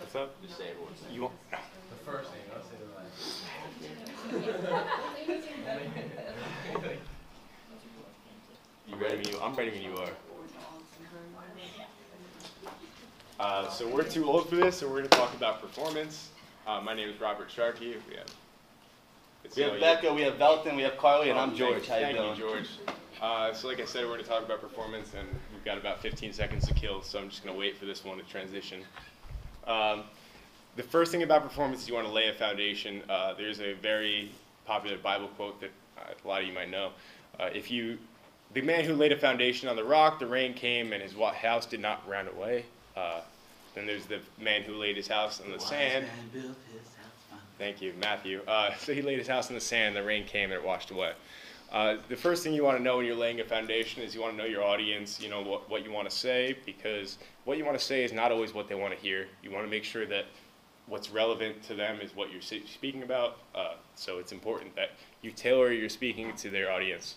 What's up? Just say everyone's name. You want? No. The first name, I'll say the last. You ready when you? I'm ready when you are. So we're too old for this, so we're going to talk about performance. My name is Robert Sharkey. We have Becca, we have Velton, we have Carly, and I'm George. How you doing? Thank you, George. So like I said, we're going to talk about performance, and we've got about 15 seconds to kill, so I'm just going to wait for this one to transition. The first thing about performance is you want to lay a foundation. There's a very popular Bible quote that a lot of you might know. The man who laid a foundation on the rock, the rain came, and his house did not run away. Then there's the man who laid his house on the sand. Thank you, Matthew. So he laid his house in the sand, the rain came, and it washed away. The first thing you want to know when you're laying a foundation is you want to know your audience, you know what you want to say, because what you want to say is not always what they want to hear. You want to make sure that what's relevant to them is what you're speaking about, so it's important that you tailor your speaking to their audience.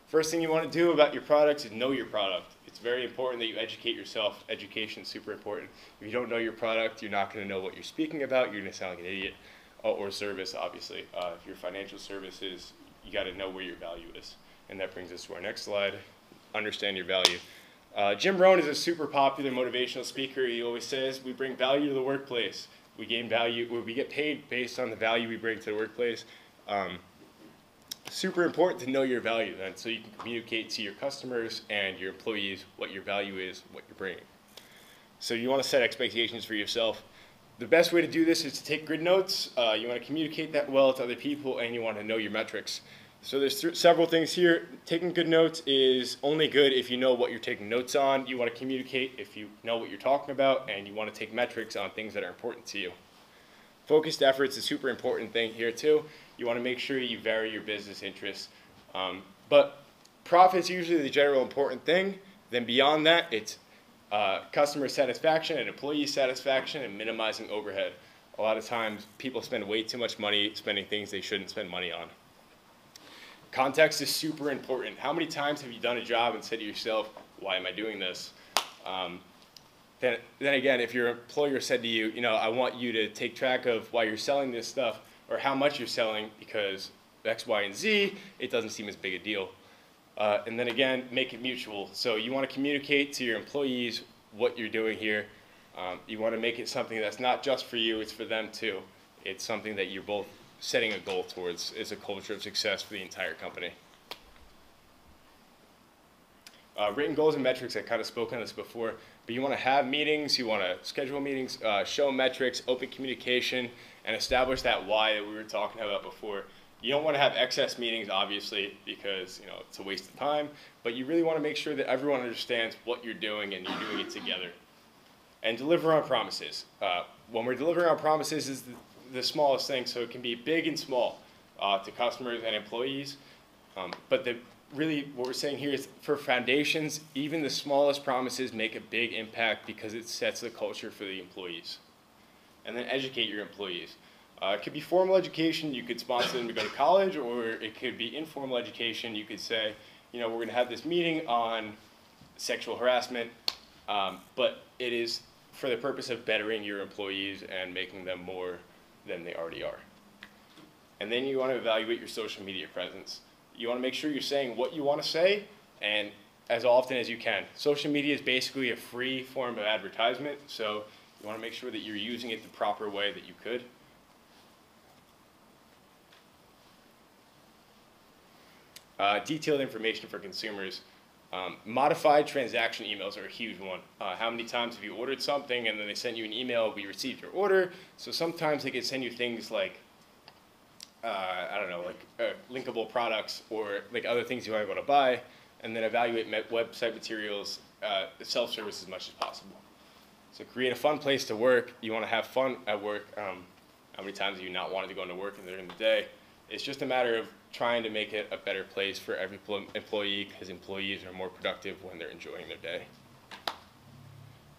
First thing you want to do about your products is know your product. It's very important that you educate yourself. Education is super important. If you don't know your product, you're not going to know what you're speaking about. You're going to sound like an idiot. Or service, obviously. If you're financial services, you got to know where your value is. And that brings us to our next slide. Understand your value. Jim Rohn is a super popular motivational speaker. He always says, we bring value to the workplace. We gain value, we get paid based on the value we bring to the workplace. Super important to know your value then, so you can communicate to your customers and your employees what your value is, what you're bringing. So you want to set expectations for yourself. The best way to do this is to take good notes. You want to communicate that well to other people, and you want to know your metrics. So there's several things here. Taking good notes is only good if you know what you're taking notes on. You want to communicate if you know what you're talking about, and you want to take metrics on things that are important to you. Focused efforts is a super important thing here too. You want to make sure you vary your business interests. But profit's usually the general important thing. Then beyond that, it's customer satisfaction and employee satisfaction and minimizing overhead. A lot of times people spend way too much money spending things they shouldn't spend money on. Context is super important. How many times have you done a job and said to yourself, why am I doing this? Then again, if your employer said to you, I want you to take track of why you're selling this stuff or how much you're selling because X, Y, and Z, it doesn't seem as big a deal. And then again, make it mutual. So you want to communicate to your employees what you're doing here. You want to make it something that's not just for you, it's for them too. It's something that you're both setting a goal towards. It's a culture of success for the entire company. Written goals and metrics, I kind of spoke on this before, but you want to have meetings, you want to schedule meetings, show metrics, open communication, and establish that why that we were talking about before. You don't want to have excess meetings, obviously, because it's a waste of time, but you really want to make sure that everyone understands what you're doing and you're doing it together. And deliver on promises. When we're delivering on promises is the smallest thing, so it can be big and small to customers and employees, but really what we're saying here is for foundations, even the smallest promises make a big impact because it sets the culture for the employees. And then educate your employees. It could be formal education, you could sponsor them to go to college, or it could be informal education. You could say, we're going to have this meeting on sexual harassment, but it is for the purpose of bettering your employees and making them more than they already are. And then you want to evaluate your social media presence. You want to make sure you're saying what you want to say and as often as you can. Social media is basically a free form of advertisement, so you want to make sure that you're using it the proper way that you could. Detailed information for consumers. Modified transaction emails are a huge one. How many times have you ordered something and then they send you an email, we received your order? So sometimes they could send you things like linkable products or like other things you might want to buy, and then evaluate website materials, self-service as much as possible. So create a fun place to work. You want to have fun at work. How many times have you not wanted to go into work during the day? It's just a matter of trying to make it a better place for every employee, because employees are more productive when they're enjoying their day.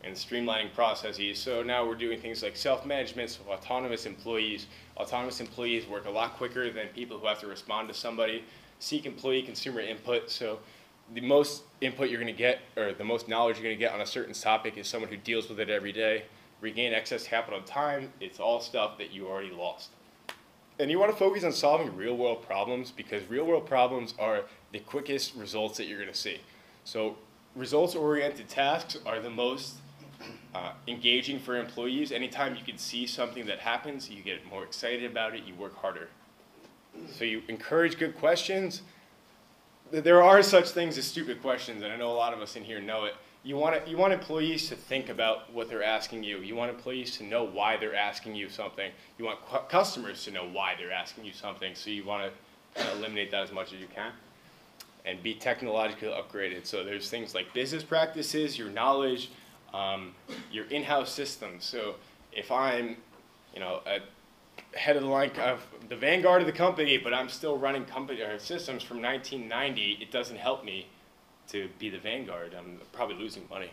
And streamlining processes. So now we're doing things like self-management, so autonomous employees. Autonomous employees work a lot quicker than people who have to respond to somebody. Seek employee consumer input. So the most input you're going to get, or the most knowledge you're going to get on a certain topic is someone who deals with it every day. regain excess capital and time. It's all stuff that you already lost. And you want to focus on solving real-world problems because real-world problems are the quickest results that you're going to see. So results-oriented tasks are the most engaging for employees. Anytime you can see something that happens, you get more excited about it, you work harder. So you encourage good questions. There are such things as stupid questions, and I know a lot of us in here know it. You want employees to think about what they're asking you. You want employees to know why they're asking you something. You want customers to know why they're asking you something, so you want to eliminate that as much as you can. And be technologically upgraded. So there's things like business practices, your knowledge, your in-house systems. So if I'm, a head of the line of the vanguard of the company, but I'm still running company or systems from 1990, it doesn't help me to be the vanguard. I'm probably losing money.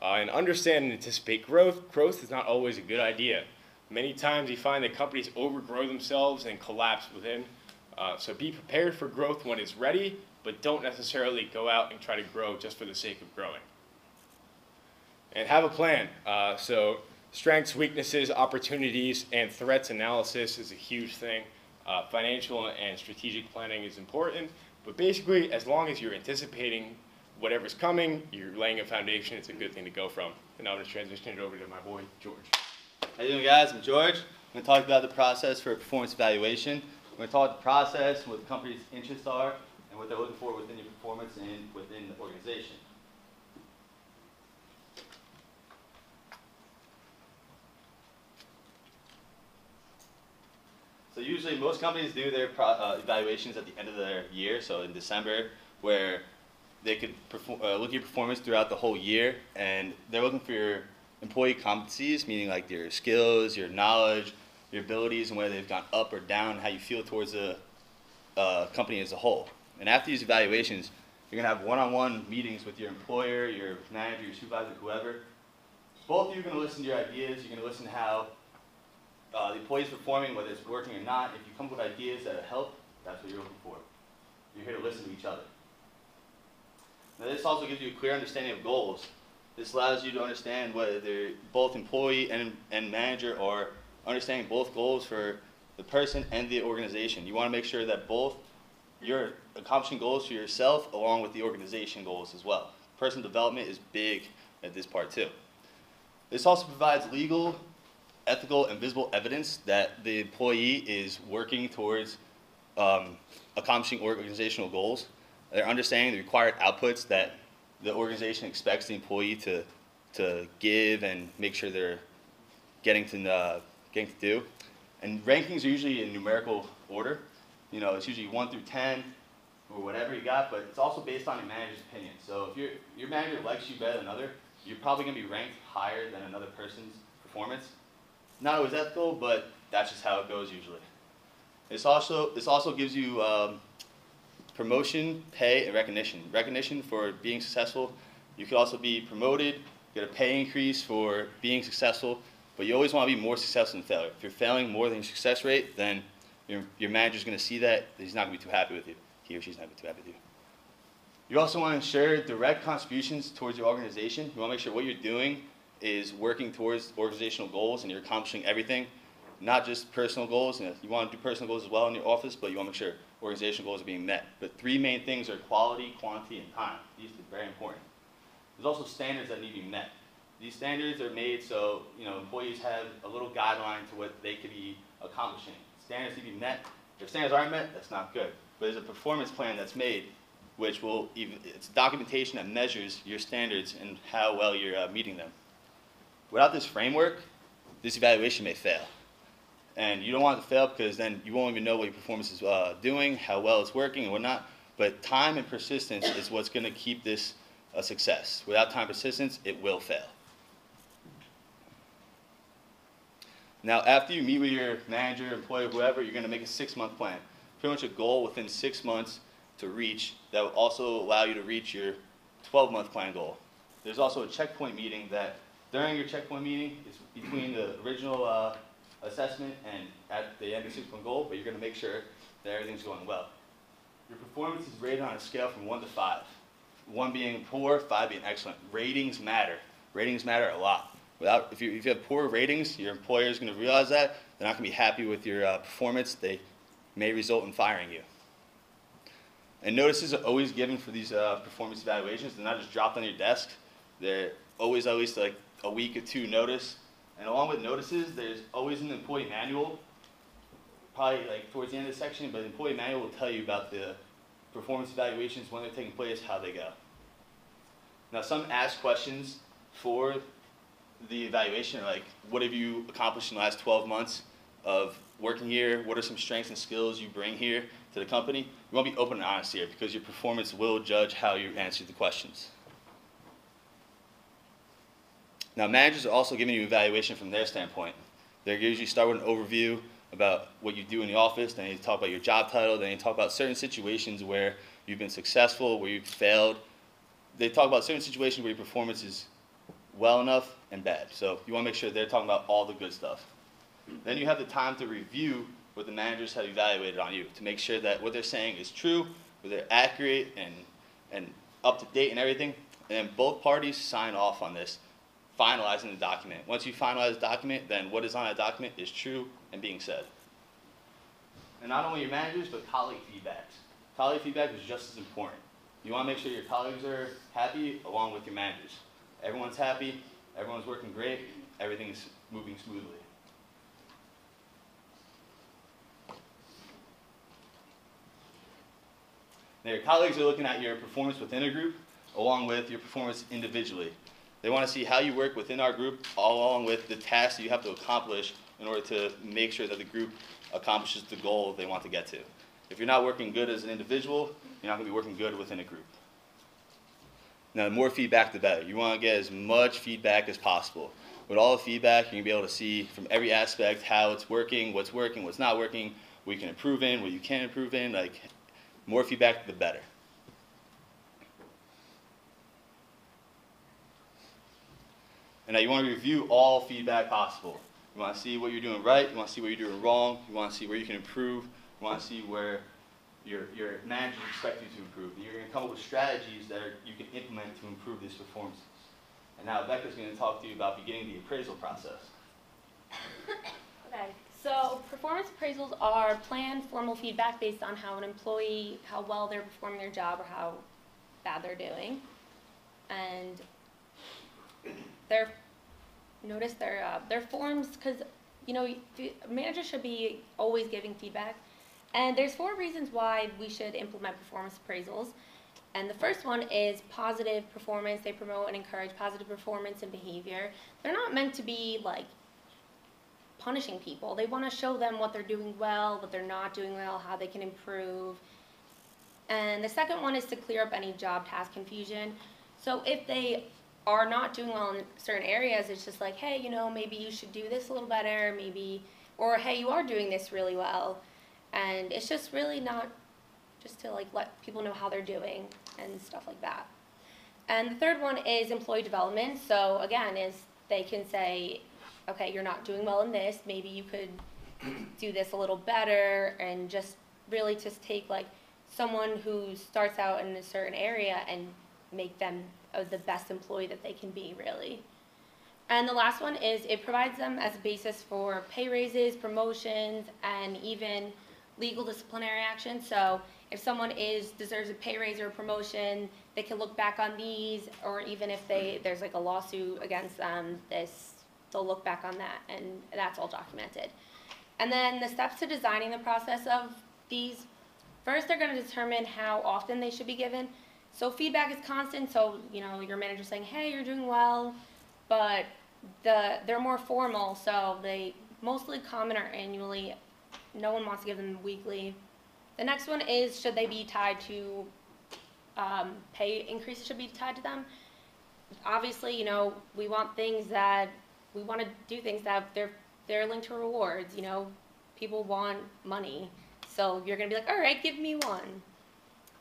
And understand and anticipate growth. Growth is not always a good idea. Many times you find that companies overgrow themselves and collapse within. So be prepared for growth when it's ready, but don't necessarily go out and try to grow just for the sake of growing. And have a plan. So strengths, weaknesses, opportunities, and threats analysis is a huge thing. Financial and strategic planning is important, but basically, as long as you're anticipating whatever's coming, you're laying a foundation, it's a good thing to go from. And now I'm going to transition it over to my boy, George. How you doing, guys? I'm George. I'm going to talk about the process for performance evaluation. I'm going to talk about the process, what the company's interests are, and what they're looking for within your performance and within the organization. So usually most companies do their evaluations at the end of their year, so in December, where they could look at your performance throughout the whole year, and they're looking for your employee competencies, meaning like your skills, your knowledge, your abilities, and whether they've gone up or down, how you feel towards the company as a whole. And after these evaluations, you're going to have one-on-one meetings with your employer, your manager, your supervisor, whoever. Both of you are going to listen to your ideas. You're going to listen to how the employee's performing, whether it's working or not. If you come up with ideas that help, that's what you're looking for. You're here to listen to each other. Now this also gives you a clear understanding of goals. This allows you to understand whether both employee and manager are understanding both goals for the person and the organization. You want to make sure that both you're accomplishing goals for yourself along with the organization goals as well. Personal development is big at this part too. This also provides legal, ethical, and visible evidence that the employee is working towards accomplishing organizational goals. They're understanding the required outputs that the organization expects the employee to give and make sure they're getting to do. And rankings are usually in numerical order. It's usually 1 through 10 or whatever you got, but it's also based on your manager's opinion. So if your manager likes you better than another, you're probably going to be ranked higher than another person's performance. Not always ethical, but that's just how it goes usually. This also gives you promotion, pay, and recognition. Recognition for being successful. You could also be promoted, get a pay increase for being successful, but you always want to be more successful than failure. If you're failing more than your success rate, then your manager's going to see that. He's not going to be too happy with you. He or she's not going to be too happy with you. You also want to ensure direct contributions towards your organization. You want to make sure what you're doing is working towards organizational goals and you're accomplishing everything, not just personal goals. You want to do personal goals as well in your office, but you want to make sure organizational goals are being met. But 3 main things are quality, quantity, and time. These are very important. There's also standards that need to be met. These standards are made so employees have a little guideline to what they could be accomplishing. Standards need to be met. If standards aren't met, that's not good. But there's a performance plan that's made, which it's documentation that measures your standards and how well you're meeting them. Without this framework, this evaluation may fail. And you don't want it to fail because then you won't even know what your performance is doing, how well it's working, and whatnot. But time and persistence is what's going to keep this a success. Without time and persistence, it will fail. Now, after you meet with your manager, employer, whoever, you're going to make a 6-month plan. Pretty much a goal within 6 months to reach that will also allow you to reach your 12-month plan goal. There's also a checkpoint meeting that during your checkpoint meeting is between the original assessment and at the end of the 6-month goal, but you're going to make sure that everything's going well. Your performance is rated on a scale from 1 to 5. 1 being poor, 5 being excellent. Ratings matter. Ratings matter a lot. If you have poor ratings, your employer is going to realize that. They're not going to be happy with your performance. They may result in firing you. And notices are always given for these performance evaluations. They're not just dropped on your desk. They're always at least like a week or two notice. And along with notices, there's always an employee manual, probably like towards the end of the section, but the employee manual will tell you about the performance evaluations, when they're taking place, how they go. Now, some ask questions for the evaluation, like, what have you accomplished in the last 12 months of working here? What are some strengths and skills you bring here to the company? You want to be open and honest here, because your performance will judge how you answer the questions. Now, managers are also giving you evaluation from their standpoint. They usually start with an overview about what you do in the office, then they talk about your job title, then they talk about certain situations where you've been successful, where you've failed. They talk about certain situations where your performance is well enough and bad. So you want to make sure they're talking about all the good stuff. Then you have the time to review what the managers have evaluated on you to make sure that what they're saying is true, that they're accurate and up to date and everything. And then both parties sign off on this, finalizing the document. Once you finalize the document, then what is on that document is true and being said. And not only your managers, but colleague feedbacks. Colleague feedback is just as important. You want to make sure your colleagues are happy along with your managers. Everyone's happy, everyone's working great, everything's moving smoothly. Now, your colleagues are looking at your performance within a group along with your performance individually. They want to see how you work within our group along with the tasks that you have to accomplish in order to make sure that the group accomplishes the goal they want to get to. If you're not working good as an individual, you're not going to be working good within a group. Now, the more feedback, the better. You want to get as much feedback as possible. With all the feedback, you're going to be able to see from every aspect how it's working, what's not working, what you can improve in, what you can't improve in. Like, more feedback, the better. And now you want to review all feedback possible. You want to see what you're doing right, you want to see what you're doing wrong, you want to see where you can improve, you want to see where your managers expect you to improve. And you're going to come up with strategies that you can implement to improve these performances. And now Becca's going to talk to you about beginning the appraisal process. Okay, so performance appraisals are planned formal feedback based on how an employee, how well they're performing their job or how bad they're doing. And they're forms because, you know, managers should be always giving feedback. And there's 4 reasons why we should implement performance appraisals. And the first one is positive performance. They promote and encourage positive performance and behavior. They're not meant to be like punishing people. They want to show them what they're doing well, what they're not doing well, how they can improve. And the second one is to clear up any job task confusion. So if they are not doing well in certain areas, it's just like, hey, you know, maybe you should do this a little better, maybe, or hey, you are doing this really well. And it's just really not just to like let people know how they're doing and stuff like that. And the third one is employee development. So again, is they can say, okay, you're not doing well in this, maybe you could do this a little better, and just really just take like someone who starts out in a certain area and make them the best employee that they can be, really. And the last one is it provides them as a basis for pay raises, promotions, and even legal disciplinary action. So if someone deserves a pay raise or a promotion, they can look back on these, or even if there's like a lawsuit against them, they'll look back on that, and that's all documented. And then the steps to designing the process of these, first they're going to determine how often they should be given. So feedback is constant, so you know your manager's saying, hey, you're doing well, but they're more formal, so they mostly common or annually. No one wants to give them weekly. The next one is, should they be tied to pay increases should be tied to them. Obviously, you know, we want to do things that they're linked to rewards. You know, people want money, so you're gonna be like, all right, give me one.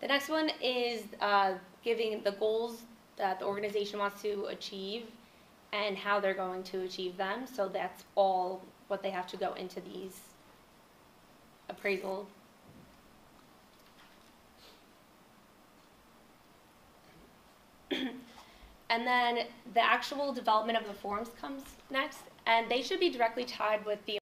The next one is giving the goals that the organization wants to achieve and how they're going to achieve them. So that's all what they have to go into these appraisal. And then the actual development of the forms comes next, and they should be directly tied with the